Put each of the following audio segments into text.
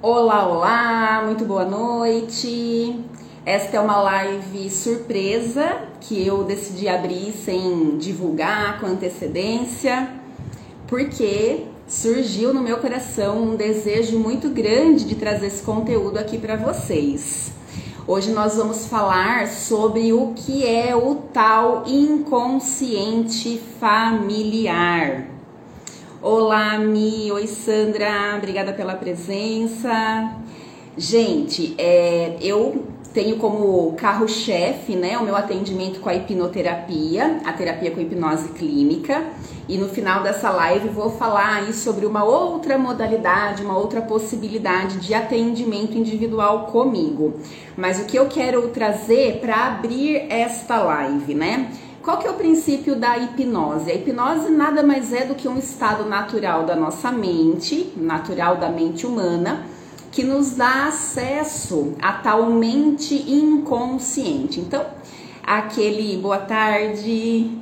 Olá, olá, muito boa noite. Esta é uma live surpresa que eu decidi abrir sem divulgar com antecedência, porque surgiu no meu coração um desejo muito grande de trazer esse conteúdo aqui para vocês. Hoje nós vamos falar sobre o que é o tal inconsciente familiar. Olá, Mi, oi Sandra, obrigada pela presença. Gente, eu tenho como carro-chefe, né, o meu atendimento com a hipnoterapia, a terapia com hipnose clínica, e no final dessa live vou falar aí sobre uma outra modalidade, uma outra possibilidade de atendimento individual comigo. Mas o que eu quero trazer para abrir esta live, né? Qual que é o princípio da hipnose? A hipnose nada mais é do que um estado natural da nossa mente, natural da mente humana, que nos dá acesso a tal mente inconsciente. Então, aquele boa tarde,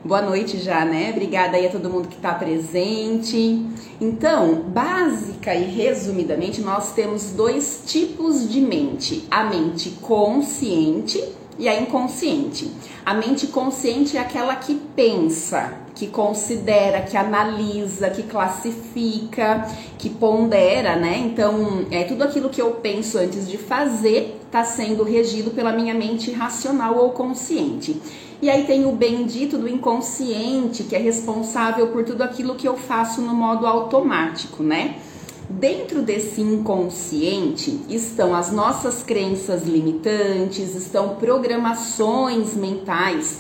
boa noite já, né? Obrigada aí a todo mundo que está presente. Então, básica e resumidamente, nós temos dois tipos de mente: a mente consciente e a inconsciente. A mente consciente é aquela que pensa, que considera, que analisa, que classifica, que pondera, né? Então, tudo aquilo que eu penso antes de fazer está sendo regido pela minha mente racional ou consciente. E aí tem o bendito do inconsciente, que é responsável por tudo aquilo que eu faço no modo automático, né? Dentro desse inconsciente estão as nossas crenças limitantes, estão programações mentais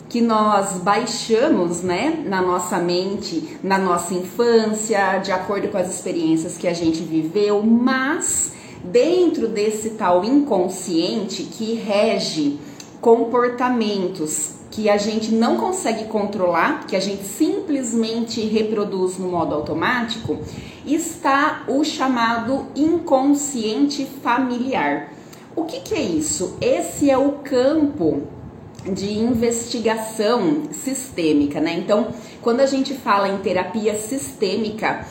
que nós baixamos, né, na nossa mente, na nossa infância, de acordo com as experiências que a gente viveu, mas dentro desse tal inconsciente que rege comportamentos que a gente não consegue controlar, que a gente simplesmente reproduz no modo automático, está o chamado inconsciente familiar. O que é isso? Esse é o campo de investigação sistêmica, né? Então, quando a gente fala em terapia sistêmica,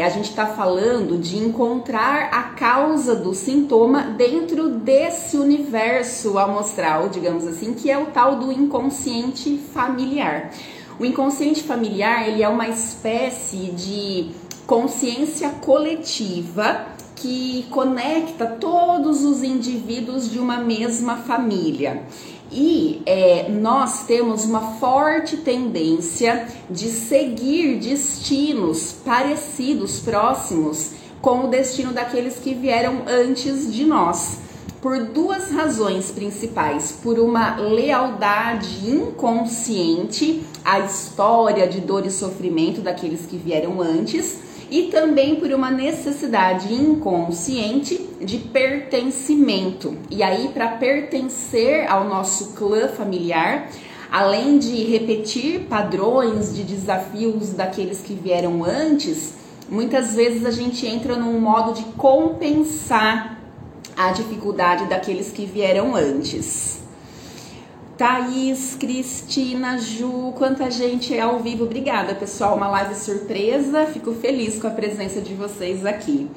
a gente está falando de encontrar a causa do sintoma dentro desse universo amostral, digamos assim, que é o tal do inconsciente familiar. O inconsciente familiar, ele é uma espécie de consciência coletiva que conecta todos os indivíduos de uma mesma família. E nós temos uma forte tendência de seguir destinos parecidos, próximos, com o destino daqueles que vieram antes de nós, por duas razões principais: por uma lealdade inconsciente à história de dor e sofrimento daqueles que vieram antes, e também por uma necessidade inconsciente de pertencimento. E aí, para pertencer ao nosso clã familiar, além de repetir padrões de desafios daqueles que vieram antes, muitas vezes a gente entra num modo de compensar a dificuldade daqueles que vieram antes. Thaís, Cristina, Ju, quanta gente é ao vivo. Obrigada, pessoal, uma live surpresa, fico feliz com a presença de vocês aqui.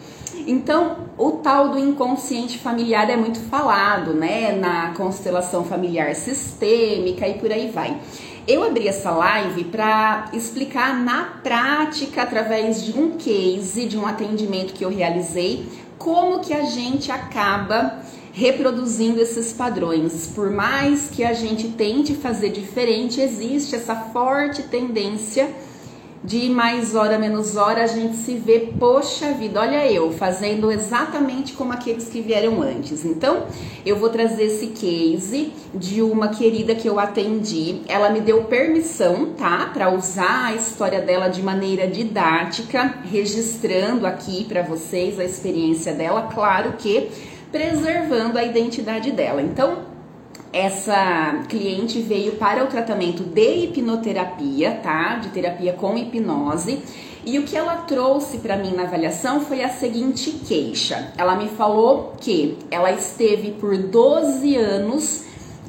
Então, o tal do inconsciente familiar é muito falado, né, na constelação familiar sistêmica e por aí vai. Eu abri essa live para explicar na prática, através de um case, de um atendimento que eu realizei, como que a gente acaba reproduzindo esses padrões. Por mais que a gente tente fazer diferente, existe essa forte tendência de mais hora, menos hora, a gente se vê, poxa vida, olha eu fazendo exatamente como aqueles que vieram antes. Então, eu vou trazer esse case de uma querida que eu atendi. Ela me deu permissão, tá, para usar a história dela de maneira didática, registrando aqui para vocês a experiência dela, claro que preservando a identidade dela. Então, essa cliente veio para o tratamento de hipnoterapia, tá? De terapia com hipnose. E o que ela trouxe para mim na avaliação foi a seguinte queixa. Ela me falou que ela esteve por 12 anos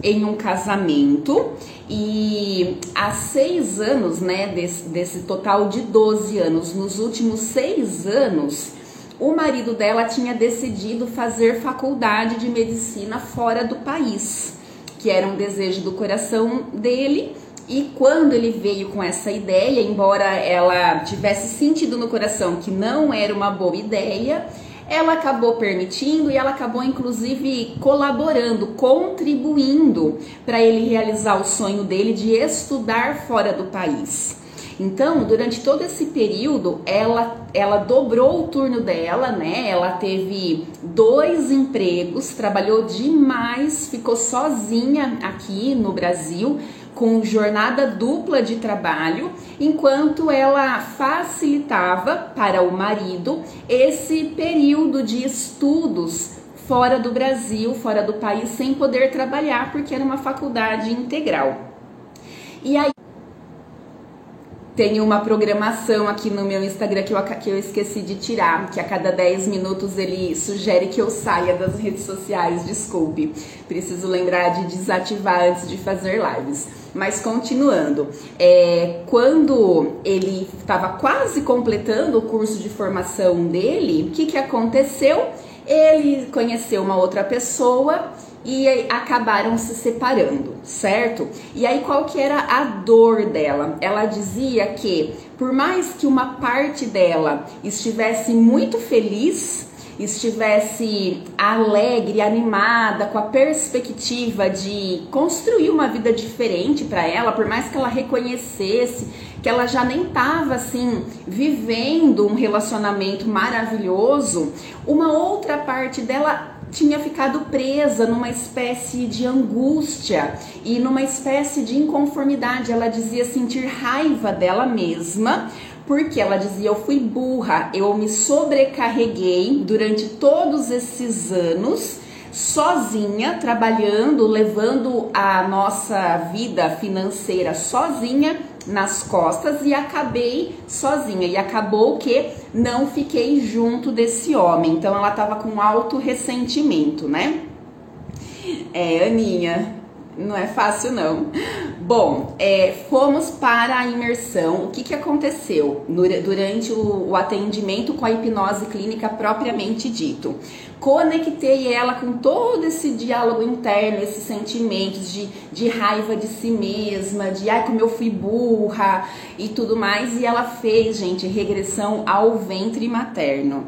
em um casamento e há 6 anos, né, desse total de 12 anos, nos últimos 6 anos, o marido dela tinha decidido fazer faculdade de medicina fora do país, que era um desejo do coração dele. E quando ele veio com essa ideia, embora ela tivesse sentido no coração que não era uma boa ideia, ela acabou permitindo e ela acabou inclusive colaborando, contribuindo para ele realizar o sonho dele de estudar fora do país. Então, durante todo esse período, ela dobrou o turno dela, né? Ela teve 2 empregos, trabalhou demais, ficou sozinha aqui no Brasil, com jornada dupla de trabalho, enquanto ela facilitava para o marido esse período de estudos fora do Brasil, fora do país, sem poder trabalhar, porque era uma faculdade integral. E aí tem uma programação aqui no meu Instagram que eu esqueci de tirar, que a cada 10 minutos ele sugere que eu saia das redes sociais, desculpe. Preciso lembrar de desativar antes de fazer lives. Mas continuando, quando ele estava quase completando o curso de formação dele, o que aconteceu? Ele conheceu uma outra pessoa e acabaram se separando, certo? E aí qual que era a dor dela? Ela dizia que por mais que uma parte dela estivesse muito feliz, estivesse alegre, animada, com a perspectiva de construir uma vida diferente para ela, por mais que ela reconhecesse que ela já nem estava assim vivendo um relacionamento maravilhoso, uma outra parte dela tinha ficado presa numa espécie de angústia e numa espécie de inconformidade. Ela dizia sentir raiva dela mesma, porque ela dizia: eu fui burra, eu me sobrecarreguei durante todos esses anos, sozinha, trabalhando, levando a nossa vida financeira sozinha nas costas e acabei sozinha. E acabou que não fiquei junto desse homem. Então ela tava com alto ressentimento, né? Aninha, não é fácil não. Bom, fomos para a imersão. O que aconteceu durante o atendimento com a hipnose clínica propriamente dito? Conectei ela com todo esse diálogo interno, esses sentimentos de raiva de si mesma, de ai como eu fui burra e tudo mais. E ela fez, gente, regressão ao ventre materno.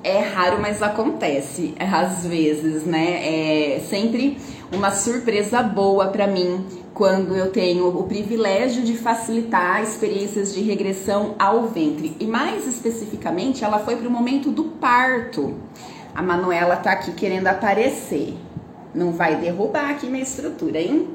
É raro, mas acontece às vezes, né? É sempre uma surpresa boa para mim quando eu tenho o privilégio de facilitar experiências de regressão ao ventre. E mais especificamente, ela foi para o momento do parto. A Manuela tá aqui querendo aparecer. Não vai derrubar aqui minha estrutura, hein?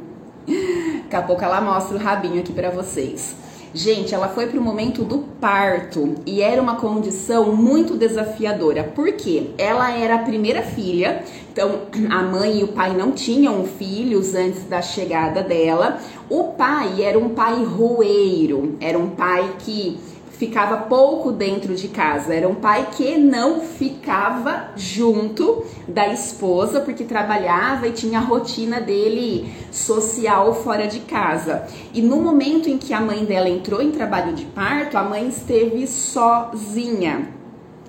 Daqui a pouco ela mostra o rabinho aqui para vocês. Gente, ela foi para o momento do parto e era uma condição muito desafiadora. Por quê? Ela era a primeira filha, então a mãe e o pai não tinham filhos antes da chegada dela. O pai era um pai roeiro, era um pai que ficava pouco dentro de casa, era um pai que não ficava junto da esposa porque trabalhava e tinha a rotina dele social fora de casa. E no momento em que a mãe dela entrou em trabalho de parto, a mãe esteve sozinha,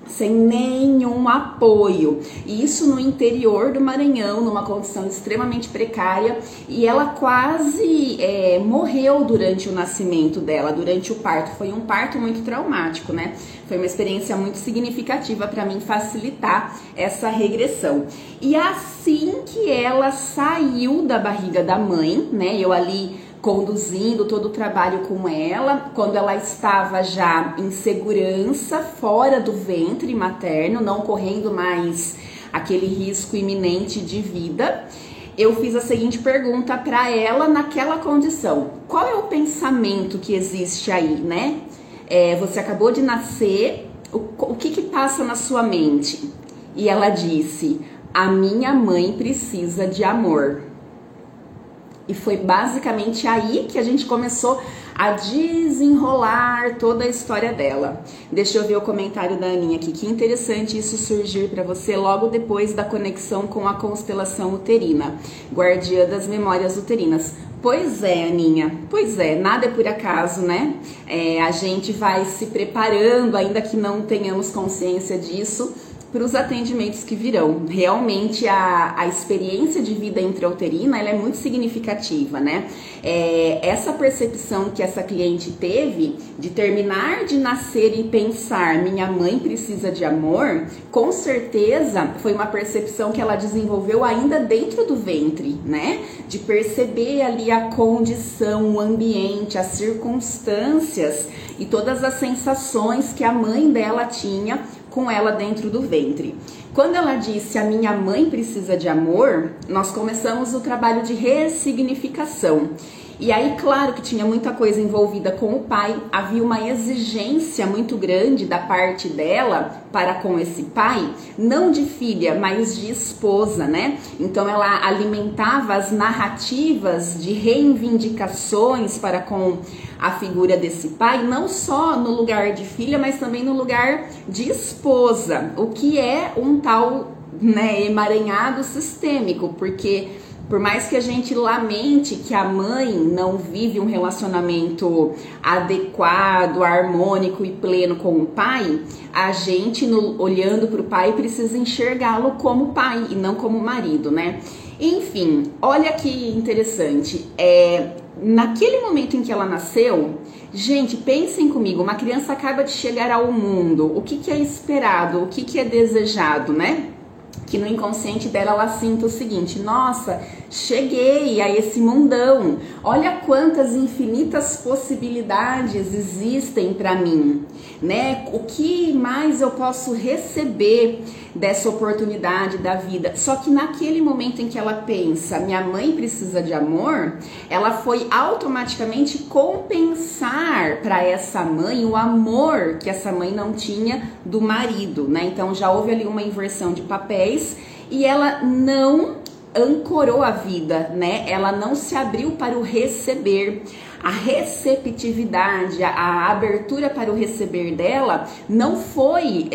sem nenhum apoio, e isso no interior do Maranhão, numa condição extremamente precária, e ela quase morreu durante o nascimento dela, durante o parto. Foi um parto muito traumático, né? Foi uma experiência muito significativa para mim facilitar essa regressão. E assim que ela saiu da barriga da mãe, né? Eu ali conduzindo todo o trabalho com ela, quando ela estava já em segurança, fora do ventre materno, não correndo mais aquele risco iminente de vida, eu fiz a seguinte pergunta para ela naquela condição: qual é o pensamento que existe aí, né? Você acabou de nascer, o que passa na sua mente? E ela disse: a minha mãe precisa de amor. E foi basicamente aí que a gente começou a desenrolar toda a história dela. Deixa eu ver o comentário da Aninha aqui. Que interessante isso surgir para você logo depois da conexão com a constelação uterina, guardiã das memórias uterinas. Pois é, Aninha, pois é, nada é por acaso, né? A gente vai se preparando, ainda que não tenhamos consciência disso, para os atendimentos que virão. Realmente a experiência de vida intrauterina, ela é muito significativa, né? Essa percepção que essa cliente teve de terminar de nascer e pensar, minha mãe precisa de amor, com certeza foi uma percepção que ela desenvolveu ainda dentro do ventre, né? De perceber ali a condição, o ambiente, as circunstâncias e todas as sensações que a mãe dela tinha com ela dentro do ventre. Quando ela disse, a minha mãe precisa de amor, nós começamos o trabalho de ressignificação. E aí, claro que tinha muita coisa envolvida com o pai, havia uma exigência muito grande da parte dela para com esse pai, não de filha, mas de esposa, né? Então ela alimentava as narrativas de reivindicações para com a figura desse pai, não só no lugar de filha, mas também no lugar de esposa, o que é um tal, né, emaranhado sistêmico, porque por mais que a gente lamente que a mãe não vive um relacionamento adequado, harmônico e pleno com o pai, a gente, olhando para o pai, precisa enxergá-lo como pai e não como marido, né? Enfim, olha que interessante. Naquele momento em que ela nasceu, gente, pensem comigo, uma criança acaba de chegar ao mundo, o que é esperado, o que é desejado, né? Que no inconsciente dela ela sinta o seguinte, nossa, cheguei a esse mundão, olha quantas infinitas possibilidades existem para mim, né? O que mais eu posso receber dessa oportunidade da vida? Só que naquele momento em que ela pensa, minha mãe precisa de amor, ela foi automaticamente compensar para essa mãe o amor que essa mãe não tinha do marido, né? Então já houve ali uma inversão de papéis e ela não ancorou a vida, né? Ela não se abriu para o receber. A receptividade, a abertura para o receber dela não foi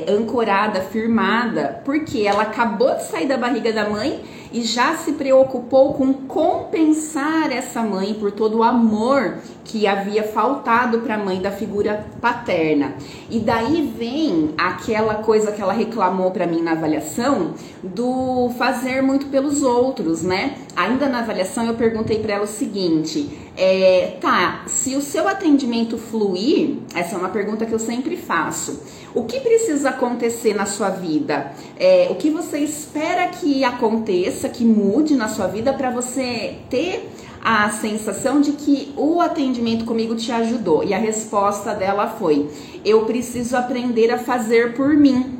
ancorada, firmada, porque ela acabou de sair da barriga da mãe e já se preocupou com compensar essa mãe por todo o amor que havia faltado para a mãe da figura paterna. E daí vem aquela coisa que ela reclamou para mim na avaliação do fazer muito pelos outros, né? Ainda na avaliação eu perguntei para ela o seguinte, se o seu atendimento fluir, essa é uma pergunta que eu sempre faço, o que precisa acontecer na sua vida? O que você espera que aconteça, que mude na sua vida para você ter a sensação de que o atendimento comigo te ajudou? E a resposta dela foi, eu preciso aprender a fazer por mim.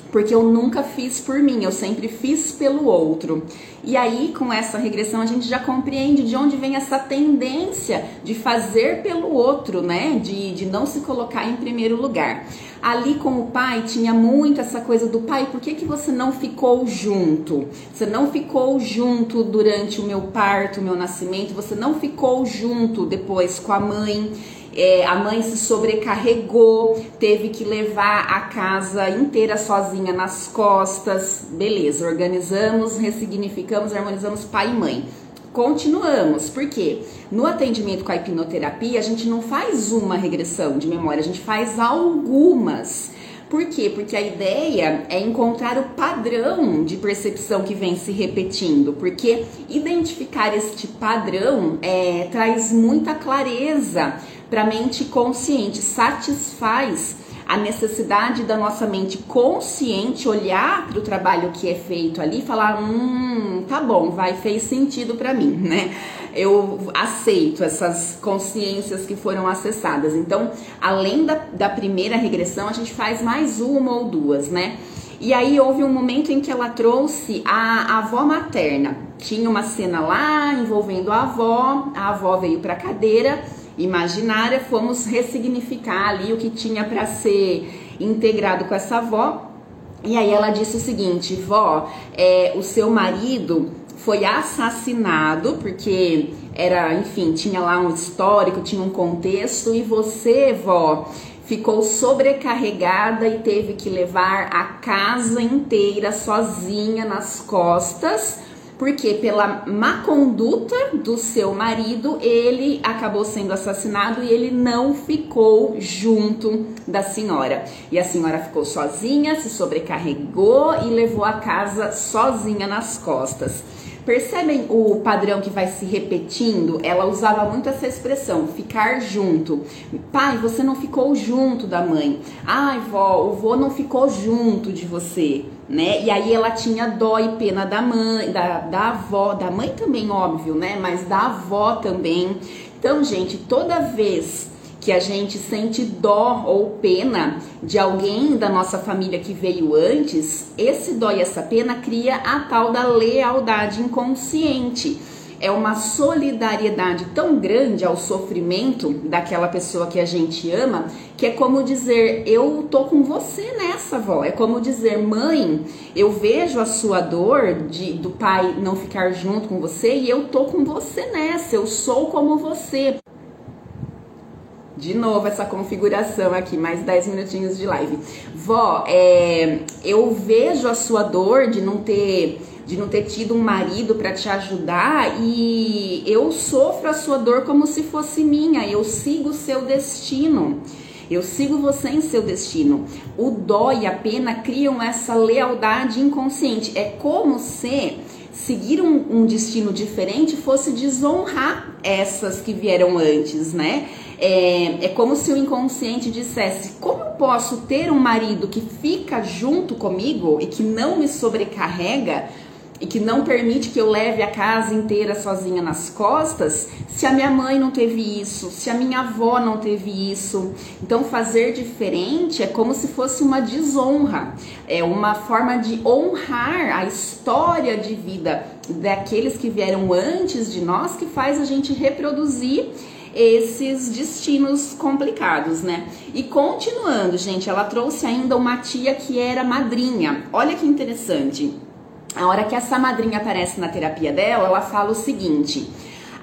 Porque eu nunca fiz por mim, eu sempre fiz pelo outro. E aí, com essa regressão, a gente já compreende de onde vem essa tendência de fazer pelo outro, né? De não se colocar em primeiro lugar. Ali com o pai, tinha muito essa coisa do pai, por que você não ficou junto? Você não ficou junto durante o meu parto, o meu nascimento, você não ficou junto depois com a mãe. A mãe se sobrecarregou, teve que levar a casa inteira sozinha nas costas. Beleza, organizamos, ressignificamos, harmonizamos pai e mãe. Continuamos, porque no atendimento com a hipnoterapia a gente não faz uma regressão de memória, a gente faz algumas. Por quê? Porque a ideia é encontrar o padrão de percepção que vem se repetindo, porque identificar este padrão traz muita clareza para a mente consciente, satisfaz a necessidade da nossa mente consciente olhar para o trabalho que é feito ali e falar, tá bom, fez sentido para mim, né? Eu aceito essas consciências que foram acessadas. Então, além da primeira regressão, a gente faz mais uma ou duas, né? E aí houve um momento em que ela trouxe a avó materna. Tinha uma cena lá envolvendo a avó veio para a cadeira imaginária, fomos ressignificar ali o que tinha para ser integrado com essa avó. E aí ela disse o seguinte, vó, o seu marido foi assassinado, porque tinha lá um histórico, tinha um contexto, e você, vó, ficou sobrecarregada e teve que levar a casa inteira sozinha nas costas, Porque pela má conduta do seu marido, ele acabou sendo assassinado e ele não ficou junto da senhora. E a senhora ficou sozinha, se sobrecarregou e levou a casa sozinha nas costas. Percebem o padrão que vai se repetindo? Ela usava muito essa expressão, ficar junto. Pai, você não ficou junto da mãe. Ai, vó, o vô não ficou junto de você, né? E aí ela tinha dó e pena da mãe, da avó, da mãe também, óbvio, né? Mas da avó também. Então, gente, toda vez que a gente sente dó ou pena de alguém da nossa família que veio antes, esse dó e essa pena cria a tal da lealdade inconsciente. É uma solidariedade tão grande ao sofrimento daquela pessoa que a gente ama, que é como dizer, eu tô com você nessa, vó. É como dizer, mãe, eu vejo a sua dor do pai não ficar junto com você e eu tô com você nessa, eu sou como você. De novo essa configuração aqui, mais 10 minutinhos de live. Vó, eu vejo a sua dor de não ter tido um marido para te ajudar e eu sofro a sua dor como se fosse minha, eu sigo o seu destino. Eu sigo você em seu destino. O dó e a pena criam essa lealdade inconsciente. É como se seguir um destino diferente fosse desonrar essas que vieram antes, né? É como se o inconsciente dissesse, como eu posso ter um marido que fica junto comigo e que não me sobrecarrega e que não permite que eu leve a casa inteira sozinha nas costas, se a minha mãe não teve isso, se a minha avó não teve isso. Então fazer diferente é como se fosse uma desonra, é uma forma de honrar a história de vida daqueles que vieram antes de nós, que faz a gente reproduzir esses destinos complicados, né? E continuando, gente, ela trouxe ainda uma tia que era madrinha. Olha que interessante. A hora que essa madrinha aparece na terapia dela, ela fala o seguinte: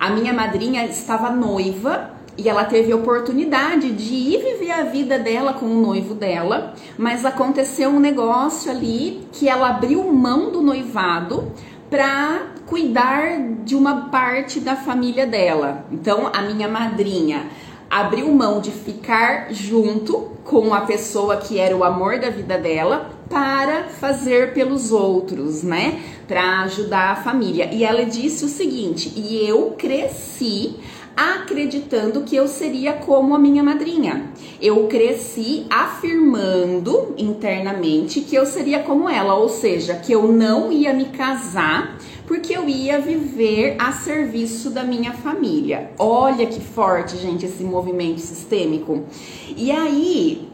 a minha madrinha estava noiva e ela teve a oportunidade de ir viver a vida dela com o noivo dela, mas aconteceu um negócio ali que ela abriu mão do noivado para cuidar de uma parte da família dela. Então, a minha madrinha abriu mão de ficar junto com a pessoa que era o amor da vida dela para fazer pelos outros, né? Para ajudar a família. E ela disse o seguinte: e eu cresci acreditando que eu seria como a minha madrinha. Eu cresci afirmando internamente que eu seria como ela, ou seja, que eu não ia me casar porque eu ia viver a serviço da minha família. Olha que forte, gente, esse movimento sistêmico. E aí,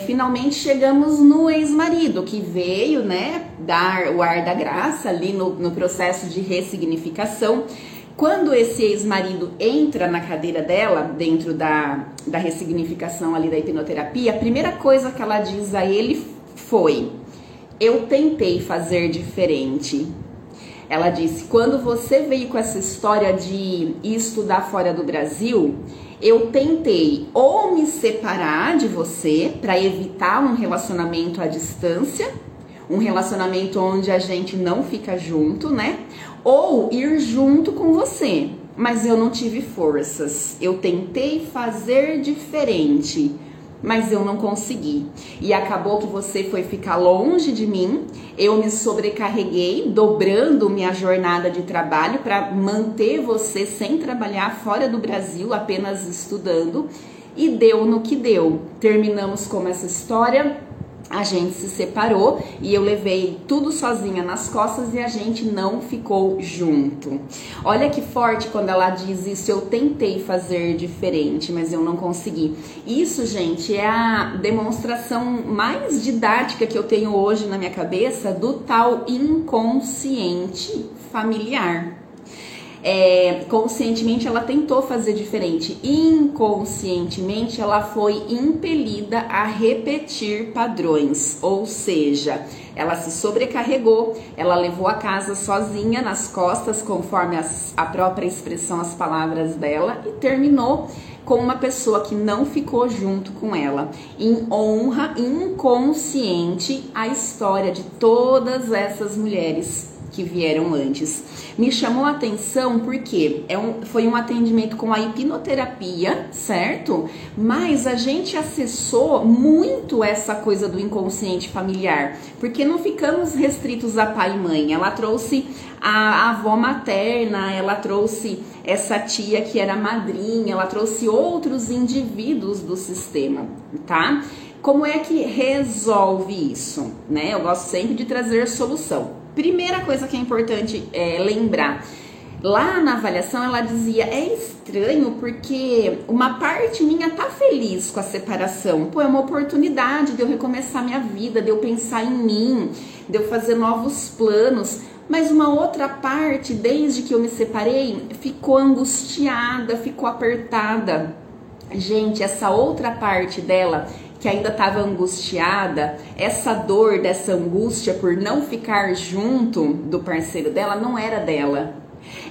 finalmente chegamos no ex-marido, que veio, né, dar o ar da graça ali no processo de ressignificação. Quando esse ex-marido entra na cadeira dela, dentro da ressignificação ali da hipnoterapia, a primeira coisa que ela diz a ele foi: eu tentei fazer diferente. Ela disse, quando você veio com essa história de ir estudar fora do Brasil, eu tentei ou me separar de você para evitar um relacionamento à distância, um relacionamento onde a gente não fica junto, né? Ou ir junto com você, mas eu não tive forças. Eu tentei fazer diferente, mas eu não consegui. E acabou que você foi ficar longe de mim, eu me sobrecarreguei, dobrando minha jornada de trabalho para manter você sem trabalhar fora do Brasil, apenas estudando, e deu no que deu. Terminamos com essa história. A gente se separou e eu levei tudo sozinha nas costas e a gente não ficou junto. Olha que forte quando ela diz isso, eu tentei fazer diferente, mas eu não consegui. Isso, gente, é a demonstração mais didática que eu tenho hoje na minha cabeça do tal inconsciente familiar. Conscientemente ela tentou fazer diferente, inconscientemente ela foi impelida a repetir padrões, ou seja, ela se sobrecarregou, ela levou a casa sozinha nas costas, conforme a própria expressão, as palavras dela, e terminou com uma pessoa que não ficou junto com ela, em honra inconsciente à história de todas essas mulheres que vieram antes. Me chamou a atenção porque foi um atendimento com a hipnoterapia, certo? Mas a gente acessou muito essa coisa do inconsciente familiar, porque não ficamos restritos a pai e mãe. Ela trouxe a avó materna, ela trouxe essa tia que era madrinha, ela trouxe outros indivíduos do sistema, tá? Como é que resolve isso, né? Eu gosto sempre de trazer solução. Primeira coisa que é importante lembrar, lá na avaliação ela dizia, é estranho porque uma parte minha tá feliz com a separação, pô, é uma oportunidade de eu recomeçar minha vida, de eu pensar em mim, de eu fazer novos planos, mas uma outra parte, desde que eu me separei, ficou angustiada, ficou apertada. Gente, essa outra parte dela que ainda estava angustiada, essa dor dessa angústia por não ficar junto do parceiro dela não era dela.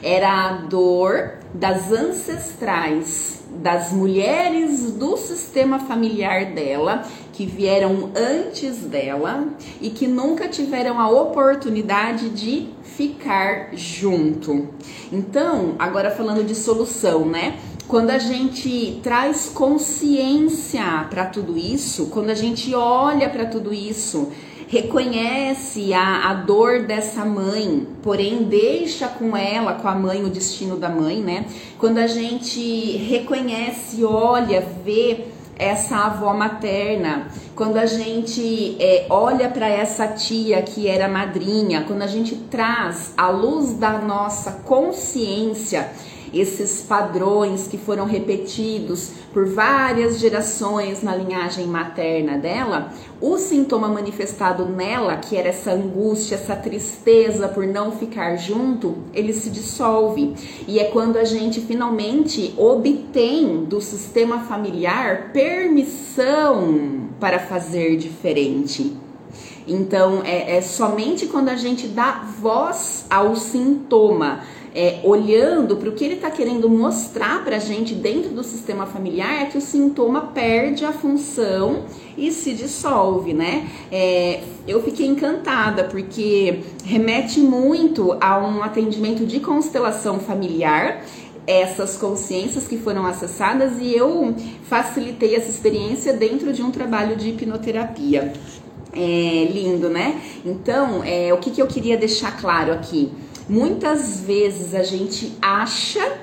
Era a dor das ancestrais, das mulheres do sistema familiar dela, que vieram antes dela e que nunca tiveram a oportunidade de ficar junto. Então, agora falando de solução, né? Quando a gente traz consciência para tudo isso, quando a gente olha para tudo isso, reconhece a dor dessa mãe, porém deixa com ela, com a mãe, o destino da mãe, né? Quando a gente reconhece, olha, vê essa avó materna, quando a gente olha para essa tia que era madrinha, quando a gente traz à luz da nossa consciência esses padrões que foram repetidos por várias gerações na linhagem materna dela, o sintoma manifestado nela, que era essa angústia, essa tristeza por não ficar junto, ele se dissolve. E é quando a gente finalmente obtém do sistema familiar permissão para fazer diferente. Então, é somente quando a gente dá voz ao sintoma, olhando para o que ele está querendo mostrar para a gente dentro do sistema familiar, é que o sintoma perde a função e se dissolve, né? Eu fiquei encantada porque remete muito a um atendimento de constelação familiar, essas consciências que foram acessadas, e eu facilitei essa experiência dentro de um trabalho de hipnoterapia. Lindo, né? Então, o que eu queria deixar claro aqui? Muitas vezes a gente acha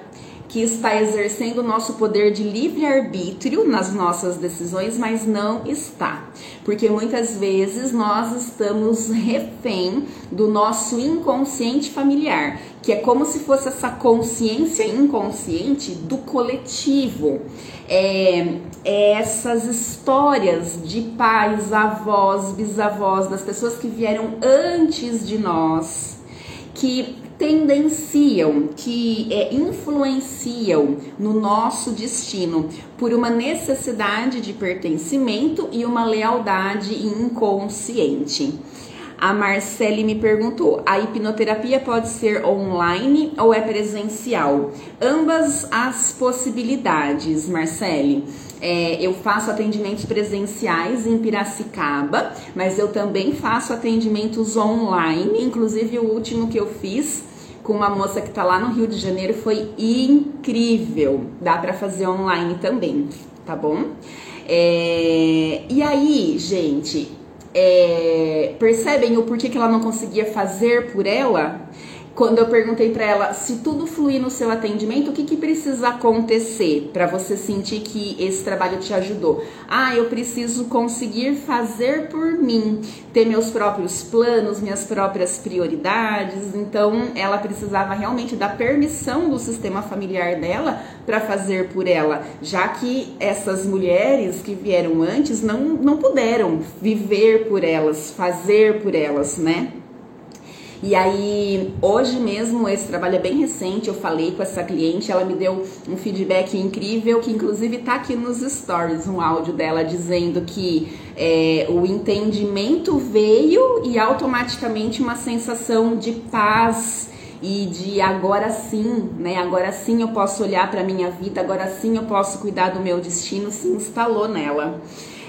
que está exercendo o nosso poder de livre-arbítrio nas nossas decisões, mas não está. Porque muitas vezes nós estamos refém do nosso inconsciente familiar, que é como se fosse essa consciência inconsciente do coletivo. Essas histórias de pais, avós, bisavós, das pessoas que vieram antes de nós, que tendenciam, que influenciam no nosso destino por uma necessidade de pertencimento e uma lealdade inconsciente. A Marcele me perguntou, a hipnoterapia pode ser online ou é presencial? Ambas as possibilidades, Marcele. Eu faço atendimentos presenciais em Piracicaba, mas eu também faço atendimentos online, inclusive o último que eu fiz com uma moça que tá lá no Rio de Janeiro foi incrível. Dá para fazer online também, tá bom? E aí, gente, percebem o porquê que ela não conseguia fazer por ela? Quando eu perguntei para ela, se tudo fluir no seu atendimento, o que precisa acontecer para você sentir que esse trabalho te ajudou? Eu preciso conseguir fazer por mim, ter meus próprios planos, minhas próprias prioridades. Então, ela precisava realmente da permissão do sistema familiar dela para fazer por ela, já que essas mulheres que vieram antes não puderam viver por elas, fazer por elas, né? E aí, hoje mesmo, esse trabalho é bem recente, eu falei com essa cliente, ela me deu um feedback incrível, que inclusive tá aqui nos stories, um áudio dela dizendo que o entendimento veio e automaticamente uma sensação de paz e de agora sim, né? Agora sim eu posso olhar para minha vida, agora sim eu posso cuidar do meu destino, se instalou nela.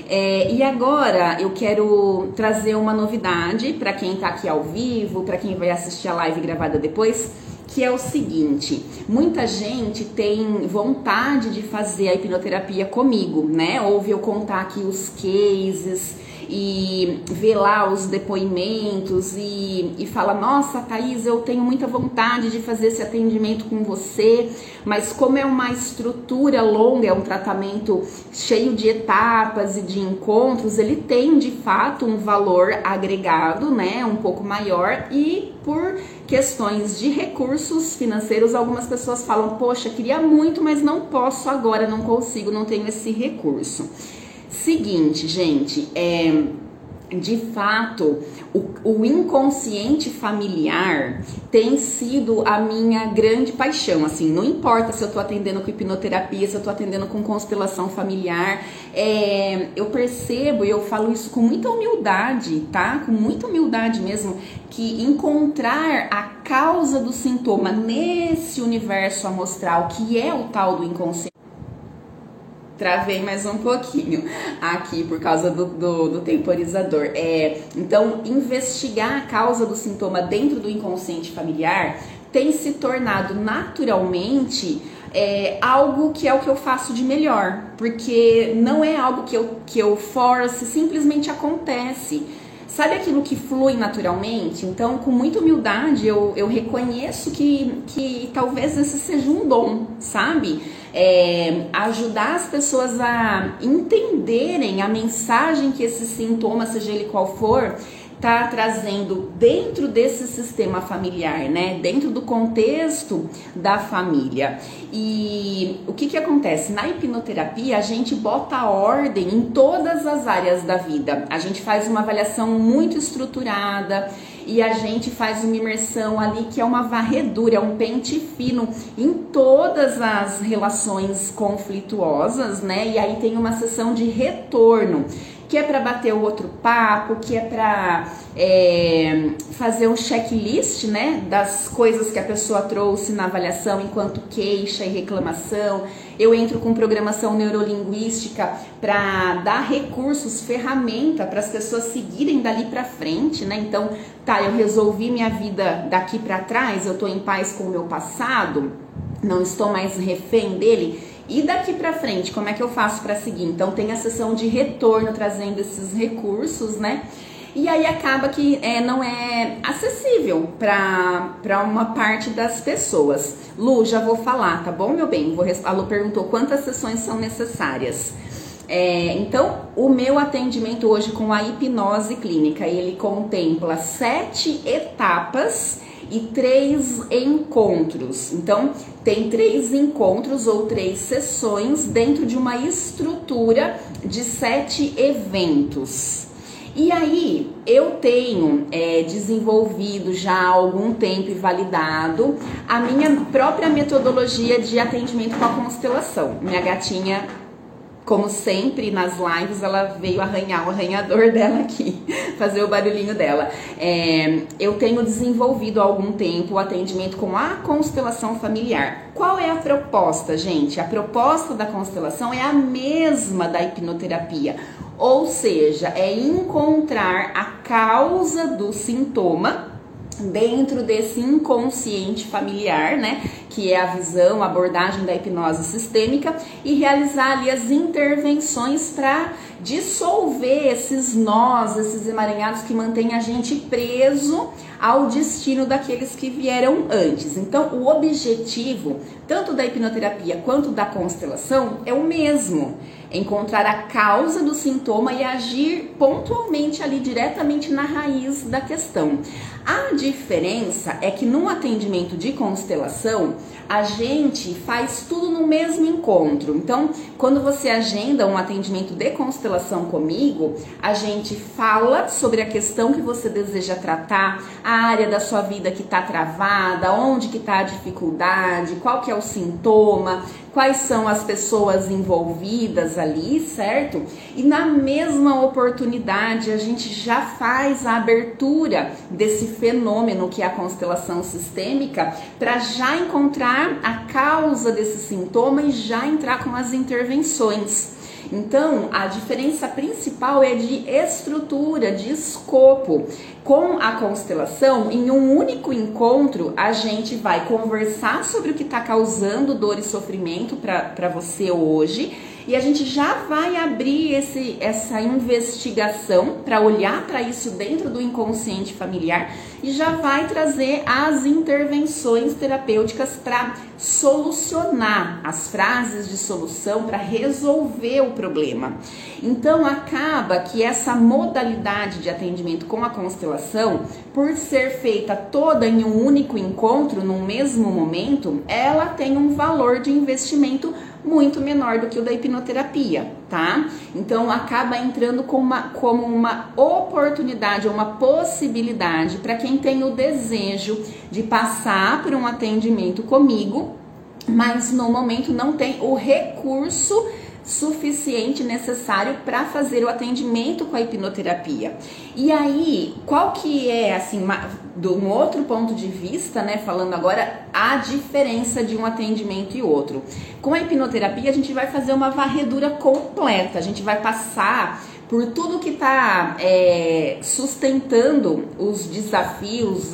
E agora eu quero trazer uma novidade para quem tá aqui ao vivo, para quem vai assistir a live gravada depois, que é o seguinte: muita gente tem vontade de fazer a hipnoterapia comigo, né? Ouve eu contar aqui os cases e vê lá os depoimentos e fala: nossa, Thaís, eu tenho muita vontade de fazer esse atendimento com você, mas como é uma estrutura longa, é um tratamento cheio de etapas e de encontros, ele tem de fato um valor agregado, né, um pouco maior, e por questões de recursos financeiros, algumas pessoas falam: poxa, queria muito, mas não posso agora, não consigo, não tenho esse recurso. Seguinte, gente, de fato, o inconsciente familiar tem sido a minha grande paixão, assim, não importa se eu tô atendendo com hipnoterapia, se eu tô atendendo com constelação familiar, eu percebo, e eu falo isso com muita humildade, tá? Com muita humildade mesmo, que encontrar a causa do sintoma nesse universo amostral, que é o tal do inconsciente. Travei mais um pouquinho aqui por causa do temporizador. Então, investigar a causa do sintoma dentro do inconsciente familiar tem se tornado naturalmente algo que é o que eu faço de melhor, porque não é algo que eu force, simplesmente acontece. Sabe aquilo que flui naturalmente? Então, com muita humildade, eu reconheço que talvez esse seja um dom, sabe? Ajudar as pessoas a entenderem a mensagem que esse sintoma, seja ele qual for, tá trazendo dentro desse sistema familiar, né? Dentro do contexto da família. E o que acontece? Na hipnoterapia, a gente bota ordem em todas as áreas da vida. A gente faz uma avaliação muito estruturada e a gente faz uma imersão ali que é uma varredura, é um pente fino em todas as relações conflituosas, né? E aí tem uma sessão de retorno, que é para bater o outro papo, que é para fazer um checklist, né, das coisas que a pessoa trouxe na avaliação enquanto queixa e reclamação. Eu entro com programação neurolinguística para dar recursos, ferramenta para as pessoas seguirem dali para frente, né? Então, tá, eu resolvi minha vida daqui para trás, eu tô em paz com o meu passado, não estou mais refém dele. E daqui pra frente, como é que eu faço para seguir? Então tem a sessão de retorno trazendo esses recursos, né? E aí acaba que não é acessível para uma parte das pessoas. Lu, já vou falar, tá bom, meu bem? A Lu perguntou quantas sessões são necessárias. Então, o meu atendimento hoje com a hipnose clínica, ele contempla 7 etapas e 3 encontros. Então, tem 3 encontros ou 3 sessões dentro de uma estrutura de 7 eventos. E aí, eu tenho desenvolvido já há algum tempo e validado a minha própria metodologia de atendimento com a constelação. Minha gatinha, como sempre nas lives, ela veio arranhar o arranhador dela aqui, fazer o barulhinho dela. Eu tenho desenvolvido há algum tempo o atendimento com a constelação familiar. Qual é a proposta, gente? A proposta da constelação é a mesma da hipnoterapia, ou seja, é encontrar a causa do sintoma dentro desse inconsciente familiar, né, que é a visão, a abordagem da hipnose sistêmica, e realizar ali as intervenções para dissolver esses nós, esses emaranhados que mantêm a gente preso ao destino daqueles que vieram antes. Então, o objetivo, tanto da hipnoterapia quanto da constelação, é o mesmo: encontrar a causa do sintoma e agir pontualmente ali, diretamente na raiz da questão. A diferença é que no atendimento de constelação, a gente faz tudo no mesmo encontro. Então, quando você agenda um atendimento de constelação comigo, a gente fala sobre a questão que você deseja tratar, a área da sua vida que está travada, onde que está a dificuldade, qual que é o sintoma, quais são as pessoas envolvidas ali, certo? E na mesma oportunidade a gente já faz a abertura desse fenômeno que é a constelação sistêmica para já encontrar a causa desse sintoma e já entrar com as intervenções. Então, a diferença principal é de estrutura, de escopo. Com a constelação, em um único encontro, a gente vai conversar sobre o que está causando dor e sofrimento para você hoje. E a gente já vai abrir essa investigação para olhar para isso dentro do inconsciente familiar e já vai trazer as intervenções terapêuticas para solucionar, as frases de solução para resolver o problema. Então acaba que essa modalidade de atendimento com a constelação, por ser feita toda em um único encontro, num mesmo momento, ela tem um valor de investimento muito menor do que o da hipnoterapia, tá? Então acaba entrando como uma oportunidade, uma possibilidade para quem tem o desejo de passar por um atendimento comigo, mas no momento não tem o recurso suficiente necessário para fazer o atendimento com a hipnoterapia. E aí, qual que é, assim, de um outro ponto de vista, né, falando agora, a diferença de um atendimento e outro? Com a hipnoterapia, a gente vai fazer uma varredura completa, a gente vai passar por tudo que está sustentando os desafios,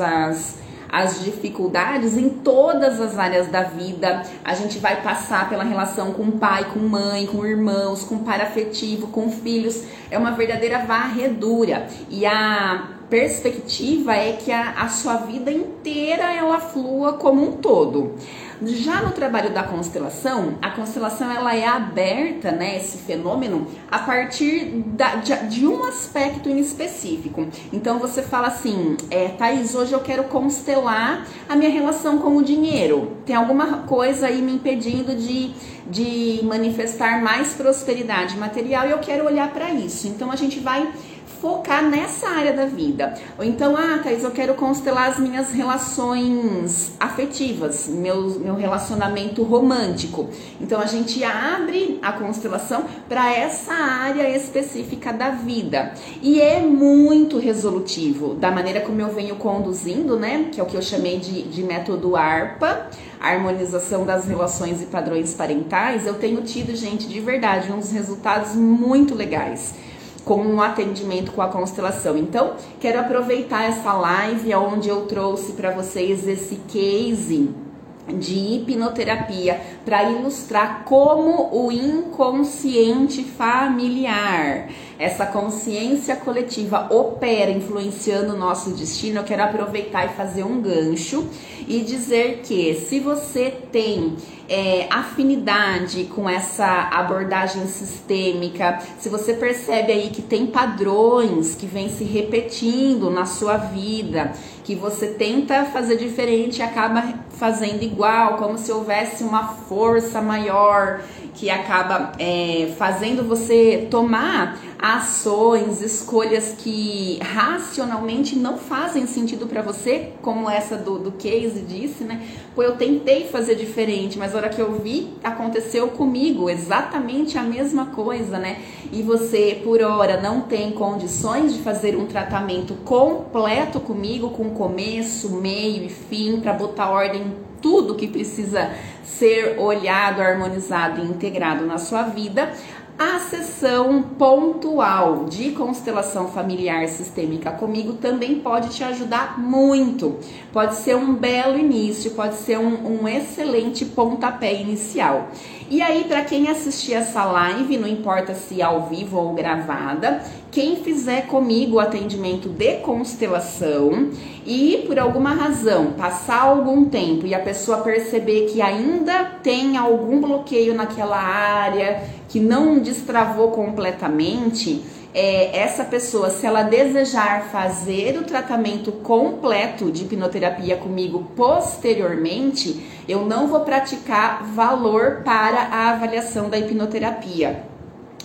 as dificuldades em todas as áreas da vida. A gente vai passar pela relação com pai, com mãe, com irmãos, com par afetivo, com filhos. É uma verdadeira varredura. E a perspectiva é que a sua vida inteira ela flua como um todo. Já no trabalho da constelação, a constelação ela é aberta, né, esse fenômeno, a partir de um aspecto em específico. Então você fala assim, Thaís, hoje eu quero constelar a minha relação com o dinheiro. Tem alguma coisa aí me impedindo de manifestar mais prosperidade material e eu quero olhar para isso. Então a gente vai focar nessa área da vida. Ou então, Thaís, eu quero constelar as minhas relações afetivas, meu relacionamento romântico. Então a gente abre a constelação para essa área específica da vida. E é muito resolutivo, da maneira como eu venho conduzindo, né? Que é o que eu chamei de método ARPA, harmonização das relações e padrões parentais. Eu tenho tido, gente, de verdade, uns resultados muito legais com um atendimento com a constelação. Então, quero aproveitar essa live onde eu trouxe para vocês esse case de hipnoterapia para ilustrar como o inconsciente familiar, essa consciência coletiva opera influenciando o nosso destino. Eu quero aproveitar e fazer um gancho e dizer que se você tem afinidade com essa abordagem sistêmica, se você percebe aí que tem padrões que vêm se repetindo na sua vida, que você tenta fazer diferente e acaba fazendo igual, como se houvesse uma força maior que acaba fazendo você tomar ações, escolhas que racionalmente não fazem sentido para você, como essa do case disse, né? Pô, eu tentei fazer diferente, mas a hora que eu vi, aconteceu comigo exatamente a mesma coisa, né? E você, por hora, não tem condições de fazer um tratamento completo comigo, com começo, meio e fim, para botar ordem em tudo que precisa ser olhado, harmonizado e integrado na sua vida. A sessão pontual de constelação familiar sistêmica comigo também pode te ajudar muito. Pode ser um belo início, pode ser um excelente pontapé inicial. E aí, para quem assistir essa live, não importa se ao vivo ou gravada, quem fizer comigo o atendimento de constelação e por alguma razão passar algum tempo e a pessoa perceber que ainda tem algum bloqueio naquela área, que não destravou completamente, essa pessoa, se ela desejar fazer o tratamento completo de hipnoterapia comigo posteriormente, eu não vou praticar valor para a avaliação da hipnoterapia.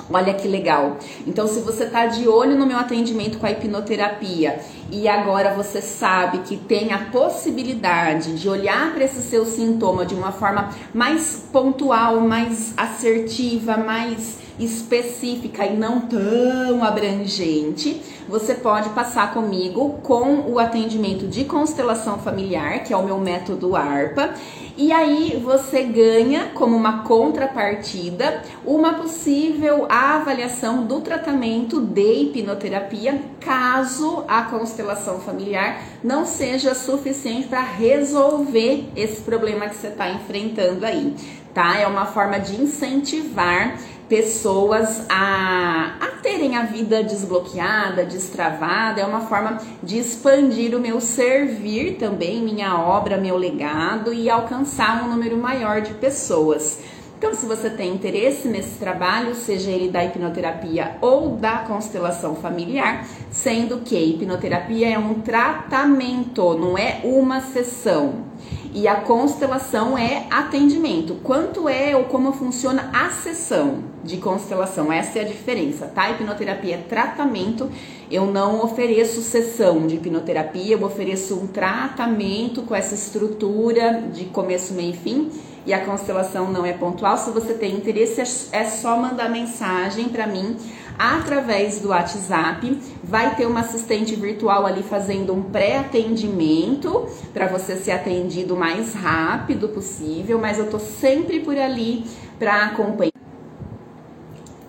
Olha que legal. Então, se você tá de olho no meu atendimento com a hipnoterapia e agora você sabe que tem a possibilidade de olhar para esse seu sintoma de uma forma mais pontual, mais assertiva, mais específica e não tão abrangente, você pode passar comigo com o atendimento de constelação familiar, que é o meu método ARPA, e aí você ganha como uma contrapartida uma possível avaliação do tratamento de hipnoterapia, caso a constelação familiar não seja suficiente para resolver esse problema que você está enfrentando aí, tá? É uma forma de incentivar pessoas a terem a vida desbloqueada, destravada, é uma forma de expandir o meu servir também, minha obra, meu legado e alcançar um número maior de pessoas. Então, se você tem interesse nesse trabalho, seja ele da hipnoterapia ou da constelação familiar, sendo que hipnoterapia é um tratamento, não é uma sessão. E a constelação é atendimento. Quanto é ou como funciona a sessão de constelação? Essa é a diferença, tá? Hipnoterapia é tratamento. Eu não ofereço sessão de hipnoterapia, eu ofereço um tratamento com essa estrutura de começo, meio e fim. E a constelação não é pontual. Se você tem interesse, é só mandar mensagem para mim através do WhatsApp. Vai ter uma assistente virtual ali fazendo um pré-atendimento para você ser atendido o mais rápido possível, mas eu tô sempre por ali para acompanhar.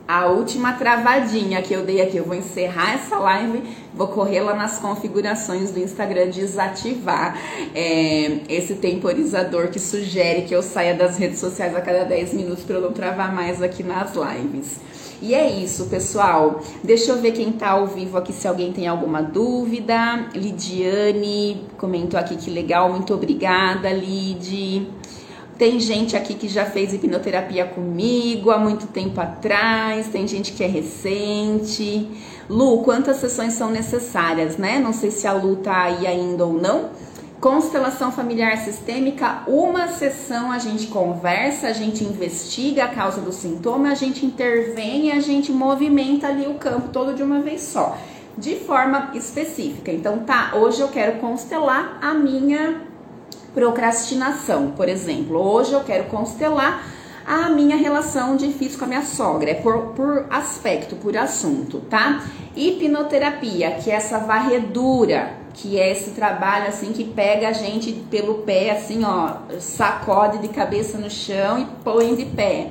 A última travadinha que eu dei aqui, eu vou encerrar essa live, vou correr lá nas configurações do Instagram, desativar esse temporizador que sugere que eu saia das redes sociais a cada 10 minutos para eu não travar mais aqui nas lives. E é isso, pessoal. Deixa eu ver quem tá ao vivo aqui, se alguém tem alguma dúvida. Lidiane comentou aqui que legal, muito obrigada, Lid. Tem gente aqui que já fez hipnoterapia comigo há muito tempo atrás, tem gente que é recente. Lu, quantas sessões são necessárias, né? Não sei se a Lu tá aí ainda ou não. Constelação familiar sistêmica, uma sessão a gente conversa, a gente investiga a causa do sintoma, a gente intervém e a gente movimenta ali o campo todo de uma vez só, de forma específica. Então tá, hoje eu quero constelar a minha procrastinação, por exemplo. Hoje eu quero constelar a minha relação difícil com a minha sogra, é por aspecto, por assunto, tá? Hipnoterapia, que é essa varredura, que é esse trabalho assim que pega a gente pelo pé, assim, ó, sacode de cabeça no chão e põe de pé,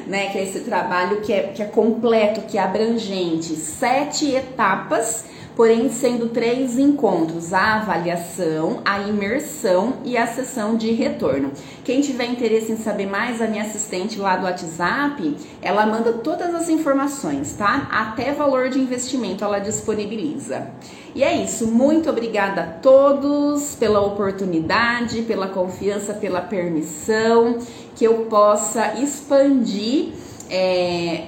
né? Que é esse trabalho que é completo, que é abrangente, 7 etapas, porém sendo 3 encontros: a avaliação, a imersão e a sessão de retorno. Quem tiver interesse em saber mais, a minha assistente lá do WhatsApp, ela manda todas as informações, tá? Até valor de investimento ela disponibiliza. E é isso, muito obrigada a todos pela oportunidade, pela confiança, pela permissão, que eu possa expandir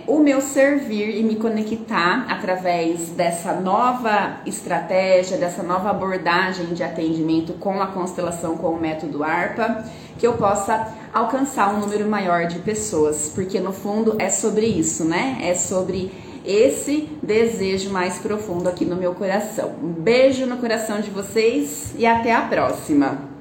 o meu servir e me conectar através dessa nova estratégia, dessa nova abordagem de atendimento com a constelação, com o método ARPA, que eu possa alcançar um número maior de pessoas, porque no fundo é sobre isso, né? É sobre esse desejo mais profundo aqui no meu coração. Um beijo no coração de vocês e até a próxima!